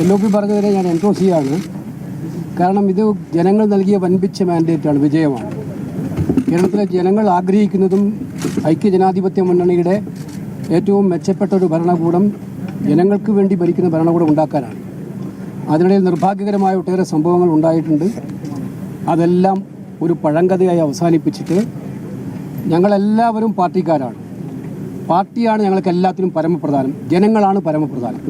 LOP പറഞ്ഞതിനെ ഞാൻ endorse ചെയ്യാണ്. കാരണം ഇത് ജനങ്ങൾ നൽകിയ വൻപിച്ച മാൻഡേറ്റാണ്, വിജയമാണ്. കേരളത്തിലെ ജനങ്ങൾ ആഗ്രഹിക്കുന്നതും ഐക്യജനാധിപത്യ മുന്നണിയുടെ ഏറ്റവും മെച്ചപ്പെട്ട ഒരു ഭരണകൂടം, ജനങ്ങൾക്ക് വേണ്ടി ഭരിക്കുന്ന ഭരണകൂടം ഉണ്ടാക്കാനാണ്. അതിനിടയിൽ നിർഭാഗ്യകരമായ ഒട്ടേറെ സംഭവങ്ങൾ ഉണ്ടായിട്ടുണ്ട്. അതെല്ലാം ഒരു പഴങ്കഥയായി അവസാനിപ്പിച്ചിട്ട് ഞങ്ങളെല്ലാവരും പാർട്ടിക്കാരാണ്. പാർട്ടിയാണ് ഞങ്ങൾക്ക് എല്ലാത്തിനും പരമപ്രധാനം, ജനങ്ങളാണ് പരമപ്രധാനം.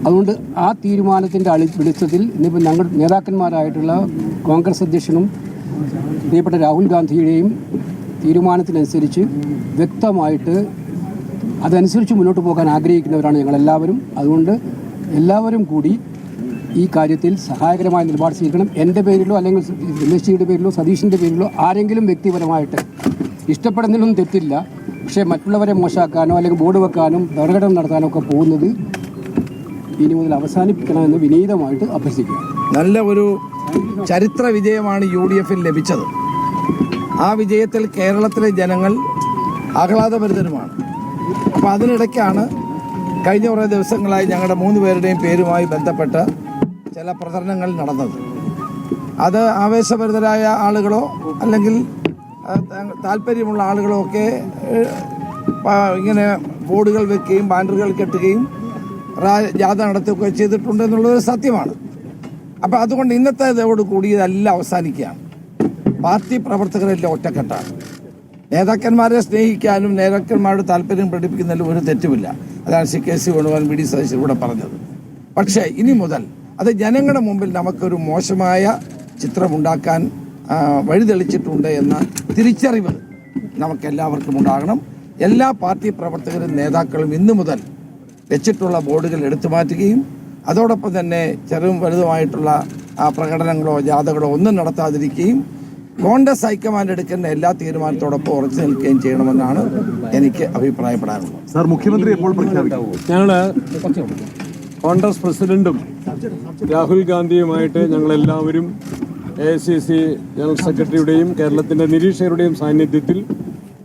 അതുകൊണ്ട് ആ തീരുമാനത്തിൻ്റെ വെളിച്ചത്തിൽ ഇന്നിപ്പോൾ ഞങ്ങൾ നേതാക്കന്മാരായിട്ടുള്ള കോൺഗ്രസ് അധ്യക്ഷനും പ്രിയപ്പെട്ട രാഹുൽ ഗാന്ധിയുടെയും തീരുമാനത്തിനനുസരിച്ച് വ്യക്തമായിട്ട് അതനുസരിച്ച് മുന്നോട്ട് പോകാൻ ആഗ്രഹിക്കുന്നവരാണ് ഞങ്ങളെല്ലാവരും. അതുകൊണ്ട് എല്ലാവരും കൂടി ഈ കാര്യത്തിൽ സഹായകരമായ നിലപാട് സ്വീകരിക്കണം. എൻ്റെ പേരിലോ അല്ലെങ്കിൽ രമേശ് പേരിലോ സതീഷിൻ്റെ പേരിലോ ആരെങ്കിലും വ്യക്തിപരമായിട്ട് ഇഷ്ടപ്പെടുന്നതിലൊന്നും തെറ്റില്ല. പക്ഷേ മറ്റുള്ളവരെ മോശമാക്കാനോ അല്ലെങ്കിൽ ബോർഡ് വെക്കാനും പ്രകടനം നടത്താനോ ഒക്കെ പോകുന്നത് ഇനി മുതൽ അവസാനിപ്പിക്കണമെന്ന് വിനീതമായിട്ട് അഭ്യർത്ഥിക്കുക. നല്ല ഒരു ചരിത്ര വിജയമാണ് UDF ലഭിച്ചത്. ആ വിജയത്തിൽ കേരളത്തിലെ ജനങ്ങൾ ആഹ്ലാദഭരിതരുമാണ്. അപ്പോൾ അതിനിടയ്ക്കാണ് കഴിഞ്ഞ കുറേ ദിവസങ്ങളായി ഞങ്ങളുടെ 3 പേരുടെയും പേരുമായി ബന്ധപ്പെട്ട ചില പ്രചരണങ്ങൾ നടന്നത്. അത് ആവേശഭരിതരായ ആളുകളോ അല്ലെങ്കിൽ താല്പര്യമുള്ള ആളുകളോ ഒക്കെ ഇങ്ങനെ ബോർഡുകൾ വെക്കുകയും ബാനറുകൾ കെട്ടുകയും ജാഥ നടത്തുകയൊക്കെ ചെയ്തിട്ടുണ്ട് എന്നുള്ളത് സത്യമാണ്. അപ്പോൾ അതുകൊണ്ട് ഇന്നത്തേതോടുകൂടി ഇതെല്ലാം അവസാനിക്കുകയാണ്. പാർട്ടി പ്രവർത്തകരെല്ലാം ഒറ്റക്കെട്ടാണ്. നേതാക്കന്മാരെ സ്നേഹിക്കാനും നേതാക്കന്മാരുടെ താല്പര്യം പ്രകടിപ്പിക്കുന്നതിൽ ഒരു തെറ്റുമില്ല. അതാണ് CKC വേണുഗോപാൽ VD സതീശൻ ഇവിടെ പറഞ്ഞത്. പക്ഷേ ഇനി മുതൽ അത് ജനങ്ങളുടെ മുമ്പിൽ നമുക്കൊരു മോശമായ ചിത്രമുണ്ടാക്കാൻ വഴിതെളിച്ചിട്ടുണ്ട് എന്ന തിരിച്ചറിവ് നമുക്കെല്ലാവർക്കും ഉണ്ടാകണം. എല്ലാ പാർട്ടി പ്രവർത്തകരും നേതാക്കളും ഇന്നു മുതൽ വെച്ചിട്ടുള്ള ബോർഡുകൾ എടുത്തു മാറ്റുകയും അതോടൊപ്പം തന്നെ ചെറുതും വലുതുമായിട്ടുള്ള പ്രകടനങ്ങളോ ജാഥകളോ ഒന്നും നടത്താതിരിക്കുകയും കോൺഗ്രസ് ഹൈക്കമാൻഡ് എടുക്കേണ്ട എല്ലാ തീരുമാനത്തോടൊപ്പം ഉറച്ചു നിൽക്കുകയും ചെയ്യണമെന്നാണ് എനിക്ക് അഭിപ്രായപ്പെടാനുള്ളത്. സാർ, മുഖ്യമന്ത്രി എപ്പോൾ പ്രഖ്യാപിക്കും? ഞങ്ങൾ കോൺഗ്രസ് പ്രസിഡന്റും രാഹുൽ ഗാന്ധിയുമായിട്ട് ഞങ്ങളെല്ലാവരും AICC ജനറൽ സെക്രട്ടറിയുടെയും കേരളത്തിൻ്റെ നിരീക്ഷകരുടെയും സാന്നിധ്യത്തിൽ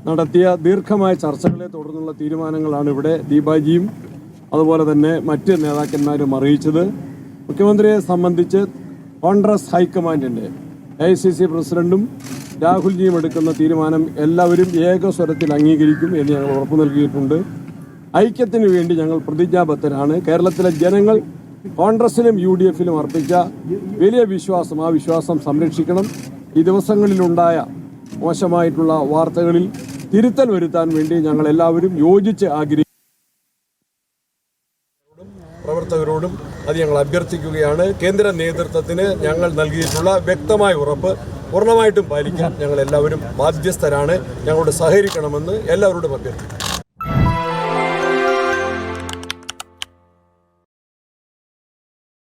നടത്തിയ ദീർഘമായ ചർച്ചകളെ തുടർന്നുള്ള തീരുമാനങ്ങളാണ് ഇവിടെ ദീപാജിയും അതുപോലെ തന്നെ മറ്റ് നേതാക്കന്മാരും അറിയിച്ചത്. മുഖ്യമന്ത്രിയെ സംബന്ധിച്ച് കോൺഗ്രസ് ഹൈക്കമാൻഡിൻ്റെ AICC പ്രസിഡന്റും രാഹുൽജിയും എടുക്കുന്ന തീരുമാനം എല്ലാവരും ഏകസ്വരത്തിൽ അംഗീകരിക്കും എന്ന് ഞങ്ങൾ ഉറപ്പു നൽകിയിട്ടുണ്ട്. ഐക്യത്തിന് വേണ്ടി ഞങ്ങൾ പ്രതിജ്ഞാബദ്ധരാണ്. കേരളത്തിലെ ജനങ്ങൾ കോൺഗ്രസിലും UDFലും അർപ്പിച്ച വലിയ വിശ്വാസം, ആ വിശ്വാസം സംരക്ഷിക്കണം. ഈ ദിവസങ്ങളിലുണ്ടായ മോശമായിട്ടുള്ള വാർത്തകളിൽ തിരുത്തൽ വരുത്താൻ വേണ്ടി ഞങ്ങൾ എല്ലാവരും യോജിച്ച് ആഗ്രഹിക്കും. പ്രവർത്തകരോടും അത് ഞങ്ങൾ അഭ്യർത്ഥിക്കുകയാണ്. കേന്ദ്ര നേതൃത്വത്തിന് ഞങ്ങൾ നൽകിയിട്ടുള്ള വ്യക്തമായ ഉറപ്പ് പൂർണ്ണമായിട്ടും പാലിക്കാൻ ഞങ്ങൾ എല്ലാവരും ബാധ്യസ്ഥരാണ്. ഞങ്ങളോട് സഹകരിക്കണമെന്ന് എല്ലാവരോടും അഭ്യർത്ഥിക്കുന്നു.